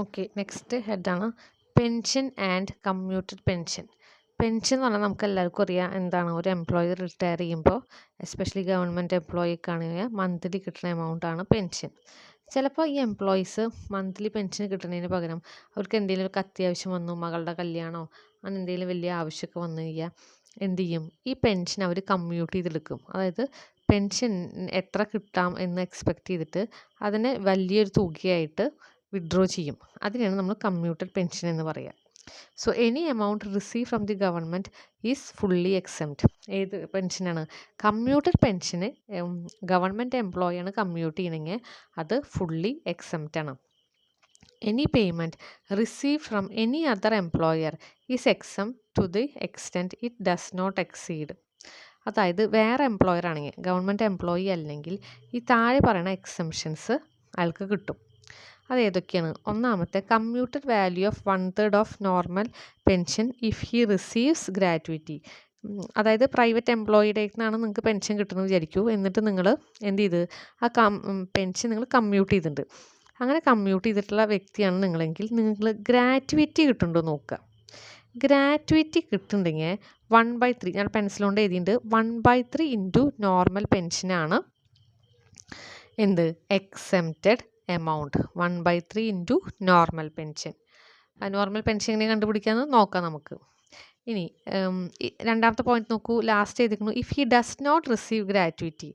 Okay, next ഹെഡാണ് pension and commuted pension. Pension എന്ന് പറഞ്ഞാൽ നമുക്ക് എല്ലാവർക്കും അറിയാം എന്താണ്. ഒരു എംപ്ലോയി റിട്ടയർ ചെയ്യുമ്പോൾ എസ്പെഷ്യലി ഗവൺമെൻറ് എംപ്ലോയിക്ക് ആണെങ്കിൽ മന്ത്ലി കിട്ടുന്ന എമൗണ്ട് ആണ് പെൻഷൻ. ചിലപ്പോൾ ഈ എംപ്ലോയീസ് മന്ത്ലി പെൻഷൻ കിട്ടുന്നതിന് പകരം അവർക്ക് എന്തെങ്കിലും ഒരു അത്യാവശ്യം വന്നു, മകളുടെ കല്യാണമോ അങ്ങനെ എന്തെങ്കിലും വലിയ ആവശ്യമൊക്കെ വന്നു കഴിഞ്ഞാൽ എന്ത് ചെയ്യും, ഈ പെൻഷൻ അവർ കമ്മ്യൂട്ട് ചെയ്തെടുക്കും. അതായത് പെൻഷൻ എത്ര കിട്ടാം എന്ന് എക്സ്പെക്റ്റ് ചെയ്തിട്ട് അതിനെ വലിയൊരു തുകയായിട്ട് വിഡ്രോ ചെയ്യും. അതിനെയാണ് നമ്മൾ കമ്മ്യൂട്ടഡ് പെൻഷൻ എന്ന് പറയുക. So any amount receive from the government is fully exempt. ഏത് പെൻഷനാണ്? കമ്മ്യൂട്ടഡ് പെൻഷന് ഗവൺമെൻറ് എംപ്ലോയിയാണ് കമ്മ്യൂട്ട് ചെയ്യണമെങ്കിൽ അത് ഫുള്ളി എക്സംപ്റ്റ് ആണ്. Any payment receive from any other employer is exempt to the extent it does not exceed. അതായത് വേറെ employer ആണെങ്കിൽ, ഗവൺമെൻറ് എംപ്ലോയി അല്ലെങ്കിൽ ഈ താഴെ പറയുന്ന എക്സംഷൻസ് അയാൾക്ക് കിട്ടും. അതേതൊക്കെയാണ്? ഒന്നാമത്തെ, commuted value of 1/3 of normal pension if he receives gratuity. അതായത് പ്രൈവറ്റ് എംപ്ലോയിയുടെ നിന്നാണ് നിങ്ങൾക്ക് പെൻഷൻ കിട്ടുന്നത് വിചാരിക്കൂ. എന്നിട്ട് നിങ്ങൾ എന്ത് ചെയ്ത് ആ പെൻഷൻ നിങ്ങൾ കമ്മ്യൂട്ട് ചെയ്തിട്ടുണ്ട്. അങ്ങനെ കമ്മ്യൂട്ട് ചെയ്തിട്ടുള്ള വ്യക്തിയാണ് നിങ്ങളെങ്കിൽ നിങ്ങൾ ഗ്രാറ്റുവിറ്റി കിട്ടുന്നുണ്ടോ നോക്കുക. ഗ്രാറ്റുവിറ്റി കിട്ടുന്നുണ്ടെങ്കിൽ 1/3, ഞാൻ പെൻസിൽ കൊണ്ട് എഴുതിയിട്ടുണ്ട്, 1/3 ഇൻറ്റു നോർമൽ പെൻഷനാണ് എന്ത്, exempted amount. 1/3 into normal pension. Normal pension എങ്ങനെ കണ്ടുപിടിക്കാമെന്ന് നോക്കാം നമുക്ക്. ഇനി രണ്ടാമത്തെ പോയിന്റ് നോക്കൂ, ലാസ്റ്റ് ചെയ്തിരിക്കുന്നു, if he does not receive gratuity.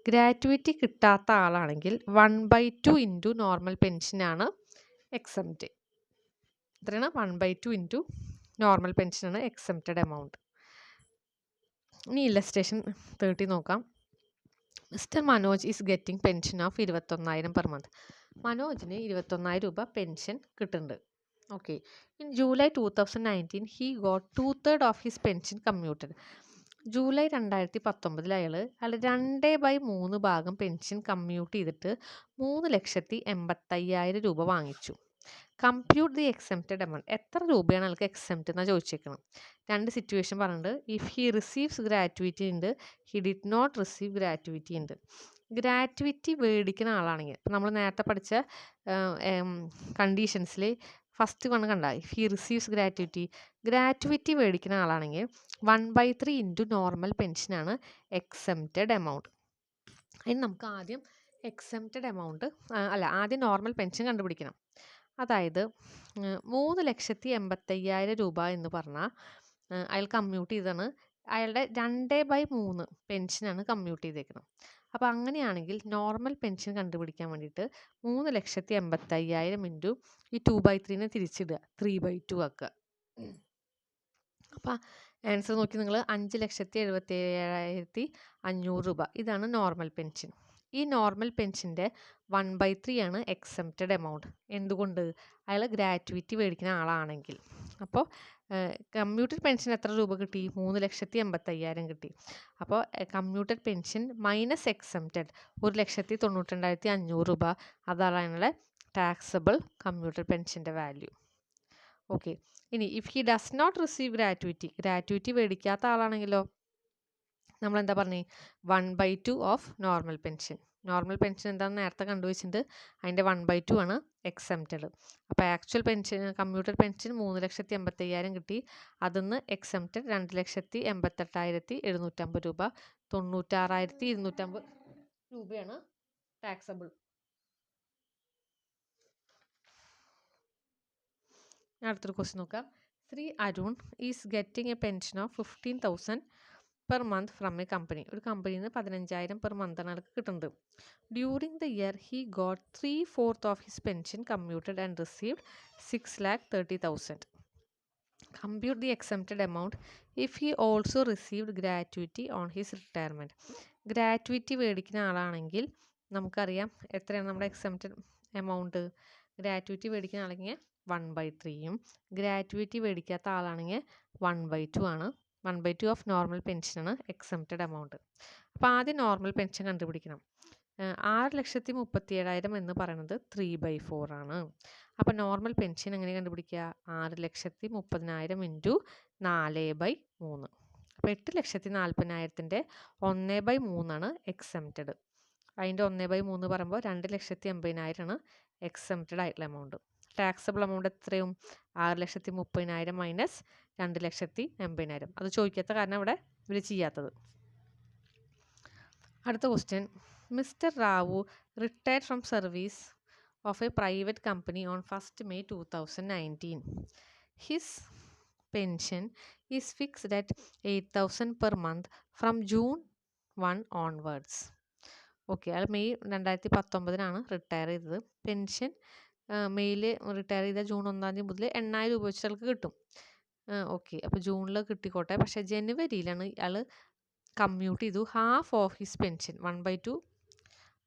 Gratuity കിട്ടാത്ത ആളാണെങ്കിൽ 1/2 ഇൻറ്റു നോർമൽ പെൻഷനാണ് എക്സെംപ്റ്റ്. എത്രയാണ്? 1/2 ഇൻറ്റു നോർമൽ പെൻഷനാണ് എക്സെംപ്റ്റഡ് എമൗണ്ട്. ഇനി ഇല്ലസ്ട്രേഷൻ 30 നോക്കാം. Mister Manoj is getting pension of 21,000 per month. മനോജിന് 21,000 രൂപ പെൻഷൻ കിട്ടുന്നുണ്ട്. Okay, in July 2019 he got 2/3 of his pension commuted. July 2019 അയാൾ 2/3 ഭാഗം പെൻഷൻ കമ്മ്യൂട്ട് ചെയ്തിട്ട് 3,80,000 രൂപ വാങ്ങിച്ചു. Compute the exempted amount. എത്ര രൂപയാണ് അയാൾക്ക് എക്സെംപ്റ്റ് എന്നാണ് ചോദിച്ചേക്കണം. രണ്ട് സിറ്റുവേഷൻ പറഞ്ഞിട്ടുണ്ട്. ഇഫ് ഹി റിസീവ്സ് ഗ്രാറ്റുവിറ്റി ഉണ്ട്, he did not receive gratuity ഉണ്ട്. ഗ്രാറ്റുവിറ്റി മേടിക്കുന്ന ആളാണെങ്കിൽ, ഇപ്പം നമ്മൾ നേരത്തെ പഠിച്ച കണ്ടീഷൻസിൽ ഫസ്റ്റ് വൺ കണ്ട, ഇഫ് ഹി റിസീവ്സ് ഗ്രാറ്റുവിറ്റി മേടിക്കുന്ന ആളാണെങ്കിൽ 1/3 ഇൻറ്റു നോർമൽ പെൻഷനാണ് എക്സെംപ്റ്റഡ് എമൗണ്ട്. ഇനി നമുക്ക് ആദ്യം എക്സെംപ്റ്റഡ് എമൗണ്ട് ആദ്യം നോർമൽ പെൻഷൻ കണ്ടുപിടിക്കണം. അതായത് 3,80,000 രൂപ എന്ന് പറഞ്ഞാൽ അയാൾ കമ്മ്യൂട്ട് ചെയ്താണ്. അയാളുടെ 2/3 പെൻഷനാണ് കമ്മ്യൂട്ട് ചെയ്തേക്കുന്നത്. അപ്പോൾ അങ്ങനെയാണെങ്കിൽ നോർമൽ പെൻഷൻ കണ്ടുപിടിക്കാൻ വേണ്ടിയിട്ട് 3,80,000 ഇൻറ്റു ഈ 2/3 തിരിച്ചിടുക, 3/2 ആക്കുക. അപ്പോൾ ആൻസർ നോക്കി നിങ്ങൾ 5,77,500 രൂപ. ഇതാണ് നോർമൽ പെൻഷൻ. ഈ നോർമൽ പെൻഷൻ്റെ 1/3 ആണ് എക്സെംപ്റ്റഡ് എമൗണ്ട്. എന്തുകൊണ്ട്? അയാൾ ഗ്രാറ്റുവിറ്റി മേടിക്കുന്ന ആളാണെങ്കിൽ. അപ്പോൾ കമ്മ്യൂട്ടഡ് പെൻഷൻ എത്ര രൂപ കിട്ടി? 3,80,000 കിട്ടി. അപ്പോൾ കമ്മ്യൂട്ടഡ് പെൻഷൻ മൈനസ് എക്സെംപ്റ്റഡ് 1,92,500 രൂപ. അതാണ് അതിനുള്ള ടാക്സബിൾ കമ്മ്യൂട്ടഡ് പെൻഷൻ്റെ വാല്യൂ. ഓക്കെ, ഇനി if he does not receive gratuity മേടിക്കാത്ത ആളാണെങ്കിലോ നമ്മൾ എന്താ പറഞ്ഞേ? 1/2 of normal pension. Normal pension എന്താണെന്ന് നേരത്തെ കണ്ടുവച്ചിട്ടുണ്ട്. അതിൻ്റെ 1/2 ആണ് എക്സെംപ്റ്റഡ്. അപ്പോൾ ആക്ച്വൽ പെൻഷൻ കമ്മ്യൂട്ടഡ് പെൻഷൻ 3,80,000 കിട്ടി. അതിന്ന് എക്സെംപ്റ്റഡ് 2,88,750 രൂപ. 96,250 രൂപയാണ് ടാക്സബിൾ. അടുത്തൊരു ക്വസ്റ്റ്യൻ നോക്കാം. Shri Arun is getting a pension of 15,000 per month from a company. ഒരു കമ്പനിയിൽ നിന്ന് 15,000 പെർ മന്താണ് ആൾക്ക് കിട്ടുന്നത്. During the year he got 3/4 of his pension commuted and received 6,30,000. Compute the exempted amount if he also received gratuity on his retirement. Gratuity മേടിക്കുന്ന ആളാണെങ്കിൽ നമുക്കറിയാം എത്രയാണ് നമ്മുടെ എക്സെംപ്റ്റഡ് എമൗണ്ട്. ഗ്രാറ്റുവിറ്റി മേടിക്കുന്ന ആളെങ്കിൽ 1/3യും ഗ്രാറ്റുവിറ്റി മേടിക്കാത്ത ആളാണെങ്കിൽ 1/2 ആണ്. 1/2 ഓഫ് നോർമൽ പെൻഷനാണ് എക്സെംപ്റ്റഡ് എമൗണ്ട്. അപ്പോൾ ആദ്യം നോർമൽ പെൻഷൻ കണ്ടുപിടിക്കണം. 6,37,000 എന്ന് പറയുന്നത് 3/4 ആണ്. അപ്പോൾ നോർമൽ പെൻഷൻ എങ്ങനെ കണ്ടുപിടിക്കുക? 6,30,000 ഇൻറ്റു 4/3. അപ്പോൾ 8,40,000ൻ്റെ 1/3 ആണ് എക്സെംപ്റ്റഡ്. അതിൻ്റെ 1/3 പറയുമ്പോൾ 2,80,000 ആണ് എക്സെംപ്റ്റഡ് ആയിട്ടുള്ള എമൗണ്ട്. ടാക്സബിൾ എമൗണ്ട് എത്രയും 6,30,000 മൈനസ് 2,80,000. അത് ചോദിക്കാത്ത കാരണം ഇവിടെ ഇവർ ചെയ്യാത്തത്. അടുത്ത question, mister Rao retired from service of a private company on 1st May 2019. His pension is fixed at 8,000 per month from June 1 onwards. Okay, അയാൾ മെയ് 2019 റിട്ടയർ ചെയ്തത്. പെൻഷൻ മെയ്യിൽ റിട്ടയർ ചെയ്ത ജൂൺ 1 മുതൽ 8,000 രൂപ വെച്ച് അയാൾക്ക് കിട്ടും. ഓക്കെ, അപ്പോൾ ജൂണിൽ കിട്ടിക്കോട്ടെ. പക്ഷേ ജനുവരിയിലാണ് അയാൾ കമ്മ്യൂട്ട് ചെയ്തു ഹാഫ് ഓഫ് ഹിസ് പെൻഷൻ 1/2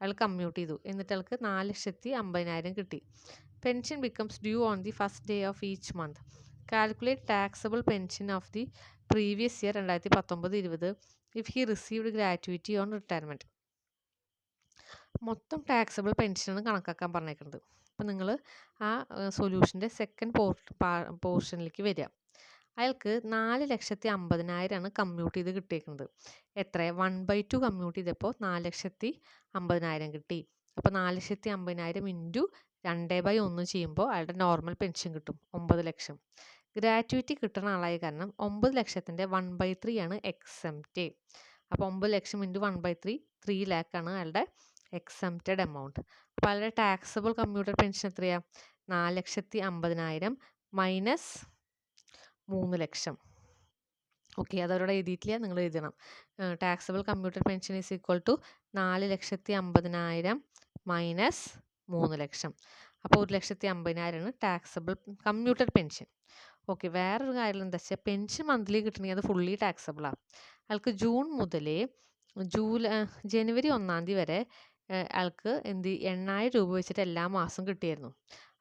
അയാൾ കമ്മ്യൂട്ട് ചെയ്തു. എന്നിട്ട് അയാൾക്ക് 4,50,000 കിട്ടി. Pension becomes due on the first day of each month. Calculate taxable pension of the previous year 2019-20 if he received gratuity on retirement. മൊത്തം ടാക്സബിൾ പെൻഷനാണ് കണക്കാക്കാൻ പറഞ്ഞേക്കുന്നത്. അപ്പോൾ നിങ്ങൾ ആ സൊല്യൂഷൻ്റെ സെക്കൻഡ് പോർഷനിലേക്ക് വരിക. അയാൾക്ക് 4,50,000 കമ്മ്യൂട്ട് ചെയ്ത് കിട്ടിയേക്കുന്നത്. എത്ര? 1/2 കമ്മ്യൂട്ട് ചെയ്തപ്പോൾ 4,50,000 കിട്ടി. അപ്പോൾ 4,50,000 ഇൻറ്റു 2/1 ചെയ്യുമ്പോൾ അയാളുടെ നോർമൽ പെൻഷൻ കിട്ടും 9 ലക്ഷം. ഗ്രാറ്റുവിറ്റി കിട്ടുന്ന ആളായ കാരണം 9 ലക്ഷത്തിൻ്റെ 1/3 എക്സംപ്റ്റ്. അപ്പോൾ 9 ലക്ഷം ഇൻറ്റു 1/3 3 ലാക്കാണ് അയാളുടെ എക്സംപ്റ്റഡ് എമൗണ്ട്. അപ്പോൾ അയാളുടെ ടാക്സബിൾ കമ്മ്യൂട്ടഡ് പെൻഷൻ എത്രയാണ്? 4,50,000 മൈനസ് 3 ലക്ഷം. ഓക്കെ, അതവരോട് എഴുതിയിട്ടില്ല, നിങ്ങൾ എഴുതണം. Taxable commuted pension is equal to 4,50,000 minus 3 lakh. അപ്പോൾ 1,50,000 ടാക്സബിൾ കമ്മ്യൂട്ടഡ് പെൻഷൻ. ഓക്കെ, വേറൊരു കാര്യം എന്താ വെച്ചാൽ പെൻഷൻ മന്ത്ലി കിട്ടണമെങ്കിൽ അത് ഫുള്ളി ടാക്സബിളാണ്. അയാൾക്ക് ജൂൺ മുതൽ ജനുവരി 1 വരെ അയാൾക്ക് 8,000 രൂപ വെച്ചിട്ട് എല്ലാ മാസവും കിട്ടിയായിരുന്നു.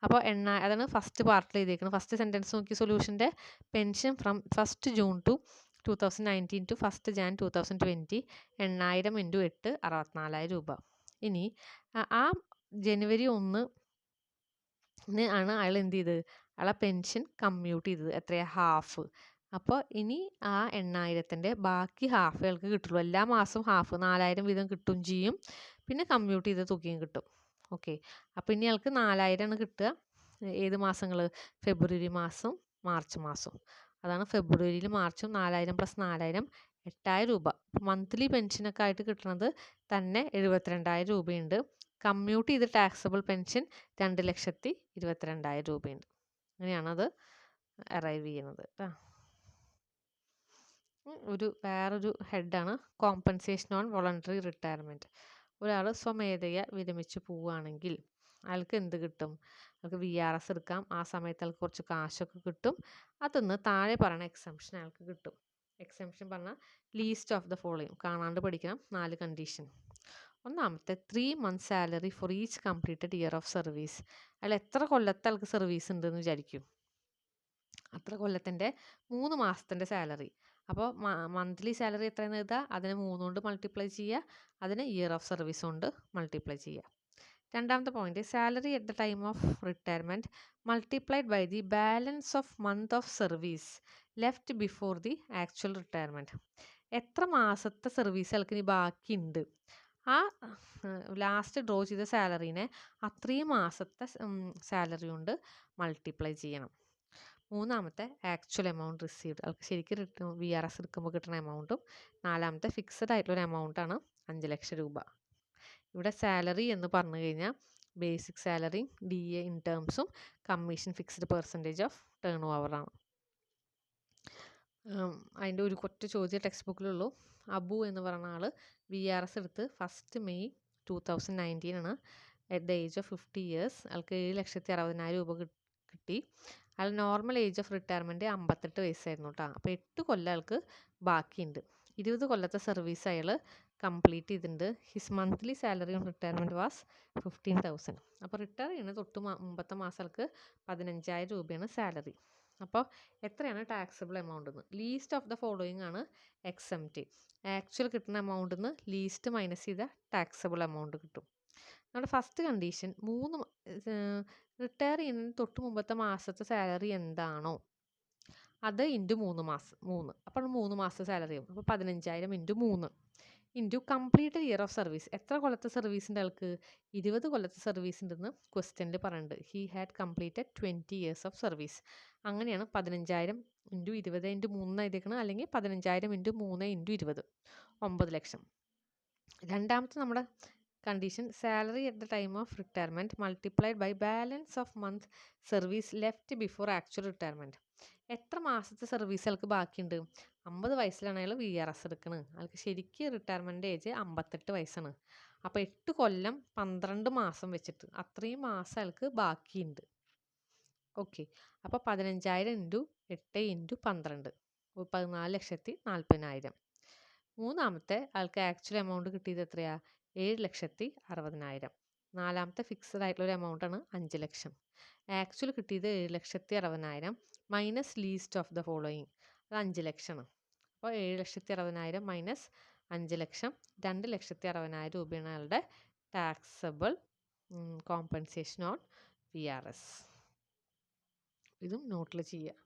അപ്പോൾ അതാണ് ഫസ്റ്റ് പാർട്ടിൽ എഴുതിയിരിക്കുന്നത്. ഫസ്റ്റ് സെൻറ്റൻസ് നോക്കി സൊല്യൂഷൻ്റെ pension from 1st June 2019 to 1st Jan 2020 8,000 into 8 64,000 രൂപ. ഇനി ആ ജനുവരി 1 ആണ് അയാൾ എന്ത് ചെയ്തത്? അയാളെ പെൻഷൻ കമ്മ്യൂട്ട് ചെയ്തത് എത്രയാണ്? ഹാഫ്. അപ്പോൾ ഇനി ആ 8,000-ൻ്റെ ബാക്കി ഹാഫ് അയാൾക്ക് കിട്ടുള്ളൂ. എല്ലാ മാസവും ഹാഫ് 4,000 വീതം കിട്ടും ചെയ്യും. പിന്നെ കമ്മ്യൂട്ട് ചെയ്ത തുകയും കിട്ടും. ഓക്കെ, അപ്പോൾ ഇനി അയാൾക്ക് 4,000 കിട്ടുക. ഏത് മാസങ്ങൾ? ഫെബ്രുവരി മാസം, മാർച്ച് മാസം. അതാണ് ഫെബ്രുവരിയിലും മാർച്ചും 4,000 + 4,000 8,000 രൂപ. മന്ത്ലി പെൻഷനൊക്കെ ആയിട്ട് കിട്ടുന്നത് തന്നെ 72,000 രൂപയുണ്ട്. കമ്മ്യൂട്ട് ചെയ്ത് ടാക്സബിൾ പെൻഷൻ 2,22,000 രൂപയുണ്ട്. അങ്ങനെയാണത് അറൈവ് ചെയ്യുന്നത് കേട്ടോ. വേറൊരു ഹെഡാണ് കോമ്പൻസേഷൻ ഓൺ വോളണ്ടറി റിട്ടയർമെൻറ്റ്. ഒരാൾ സ്വമേധയാ വിരമിച്ച് പോവുകയാണെങ്കിൽ അയാൾക്ക് എന്ത് കിട്ടും? അയാൾക്ക് VRS എടുക്കാം. ആ സമയത്ത് അയാൾക്ക് കുറച്ച് കാശൊക്കെ കിട്ടും. അതിന്ന് താഴെ പറയുന്ന എക്സംഷൻ അയാൾക്ക് കിട്ടും. എക്സംഷൻ പറഞ്ഞാൽ ലീസ്റ്റ് ഓഫ് ദ ഫോളോയിങ് കാണാണ്ട് പഠിക്കണം. 4 കണ്ടീഷൻ. ഒന്നാമത്തെ 3 months salary for each completed year of service. അയാൾ എത്ര കൊല്ലത്തെ ആൾക്ക് സർവീസ് ഉണ്ടെന്ന് വിചാരിക്കും. അത്ര കൊല്ലത്തിൻ്റെ 3 മാസത്തിൻ്റെ സാലറി. അപ്പോൾ മന്ത്ലി സാലറി എത്രയെന്ന് എഴുതുക, അതിനെ 3 കൊണ്ട് മൾട്ടിപ്ലൈ ചെയ്യുക, അതിനെ ഇയർ ഓഫ് സർവീസ് കൊണ്ട് മൾട്ടിപ്ലൈ ചെയ്യുക. രണ്ടാമത്തെ point, salary at the time of retirement multiplied by the balance of month of service left before the actual retirement. എത്ര മാസത്തെ സർവീസ് അയാൾക്ക് ഇനി ബാക്കിയുണ്ട്, ആ ലാസ്റ്റ് ഡ്രോ ചെയ്ത സാലറീനെ അത്രയും മാസത്തെ സാലറി കൊണ്ട് മൾട്ടിപ്ലൈ ചെയ്യണം. മൂന്നാമത്തെ ആക്ച്വൽ എമൗണ്ട് റിസീവ്ഡ്, അയാൾക്ക് ശരിക്കും VRS എടുക്കുമ്പോൾ കിട്ടുന്ന എമൗണ്ടും. നാലാമത്തെ ഫിക്സഡ് ആയിട്ടുള്ളൊരു എമൗണ്ടാണ് 5 ലക്ഷം രൂപ. ഇവിടെ സാലറി എന്ന് പറഞ്ഞു കഴിഞ്ഞാൽ ബേസിക് സാലറി, DA ഇൻ ടേംസും കമ്മീഷൻ ഫിക്സ്ഡ് പെർസെൻറ്റേജ് ഓഫ് ടേൺ ഓവറാണ്. അതിൻ്റെ ഒരു ഒറ്റ ചോദ്യം ടെക്സ്റ്റ് ബുക്കിലുള്ളൂ. അബു എന്ന് പറയുന്ന ആൾ VRS എടുത്ത് 1st May 2019 at the age of 50 years. അയാൾക്ക് 7,60,000 രൂപ കിട്ടി. അയാൾ നോർമൽ ഏജ് ഓഫ് റിട്ടയർമെൻറ്റ് 58 വയസ്സായിരുന്നു കേട്ടോ. അപ്പോൾ 8 കൊല്ലം അയാൾക്ക് ബാക്കിയുണ്ട്. 20 കൊല്ലത്തെ സർവീസ് അയാൾ കംപ്ലീറ്റ് ചെയ്തിട്ടുണ്ട്. His monthly salary on retirement was 15,000. അപ്പോൾ റിട്ടയർ ചെയ്യുന്ന മുമ്പത്തെ മാസം അയാൾക്ക് 15,000 രൂപയാണ് സാലറി. അപ്പോൾ എത്രയാണ് ടാക്സബിൾ എമൗണ്ട് എന്ന്? ലീസ്റ്റ് ഓഫ് ദ ഫോളോയിങ് ആണ് എക്സംപ്റ്റ്. ആക്ച്വൽ കിട്ടുന്ന എമൗണ്ടിൽ നിന്ന് ലീസ്റ്റ് മൈനസ് ചെയ്ത ടാക്സബിൾ എമൗണ്ട് കിട്ടും. നമ്മുടെ ഫസ്റ്റ് കണ്ടീഷൻ റിട്ടയർ ചെയ്യുന്നതിന് തൊട്ട് മുമ്പത്തെ മാസത്തെ സാലറി എന്താണോ അത് ഇൻറ്റു 3 മാസം. അപ്പോൾ 3 മാസത്തെ സാലറി ആവും. അപ്പോൾ 15,000 into 3. Into completed year of service. എത്ര കൊല്ലത്തെ സർവീസിൻ്റെ ആൾക്ക്? 20 കൊല്ലത്തെ സർവീസ് ഉണ്ടെന്ന് ക്വസ്റ്റ്യനിൽ പറയുന്നുണ്ട്. He had completed 20 years of service. അങ്ങനെയാണ് 15,000 ഇൻറ്റു 20 ഇൻറ്റു 3 എഴുതിക്കണം, അല്ലെങ്കിൽ 15,000 ഇൻറ്റു 3 ഇൻറ്റു 20, 9 ലക്ഷം. രണ്ടാമത്തെ നമ്മുടെ condition, salary at the time of retirement multiplied by balance of month service left before actual retirement. എത്ര മാസത്തെ സർവീസ് അയാൾക്ക് ബാക്കിയുണ്ട്? 50 വയസ്സിലാണ് അയാൾ VRS എടുക്കുന്നത്. അയാൾക്ക് ശരിക്കും റിട്ടയർമെൻറ്റ് ഏജ് 58 വയസ്സാണ്. അപ്പോൾ 8 കൊല്ലം 12 മാസം വെച്ചിട്ട് അത്രയും മാസം അയാൾക്ക് ബാക്കിയുണ്ട്. ഓക്കെ, അപ്പോൾ 15,000 ഇൻറ്റു 8 ഇൻറ്റു 12, 14,40,000. മൂന്നാമത്തെ ആൾക്ക് ആക്ച്വൽ എമൗണ്ട് കിട്ടിയത് എത്രയാണ്? 7,60,000. നാലാമത്തെ ഫിക്സഡ് ആയിട്ടുള്ള ഒരു എമൗണ്ടാണ് 5 ലക്ഷം. ആക്ച്വൽ കിട്ടിയത് 7,60,000 minus least of the following, അത് 5 ലക്ഷമാണ്. അപ്പോൾ 7,60,000 മൈനസ് 5 ലക്ഷം, 2,60,000 രൂപയാണ് അയാളുടെ ടാക്സബിൾ കോമ്പൻസേഷൻ ഓൺ VRS. ഇതും നോട്ടിൽ ചെയ്യുക.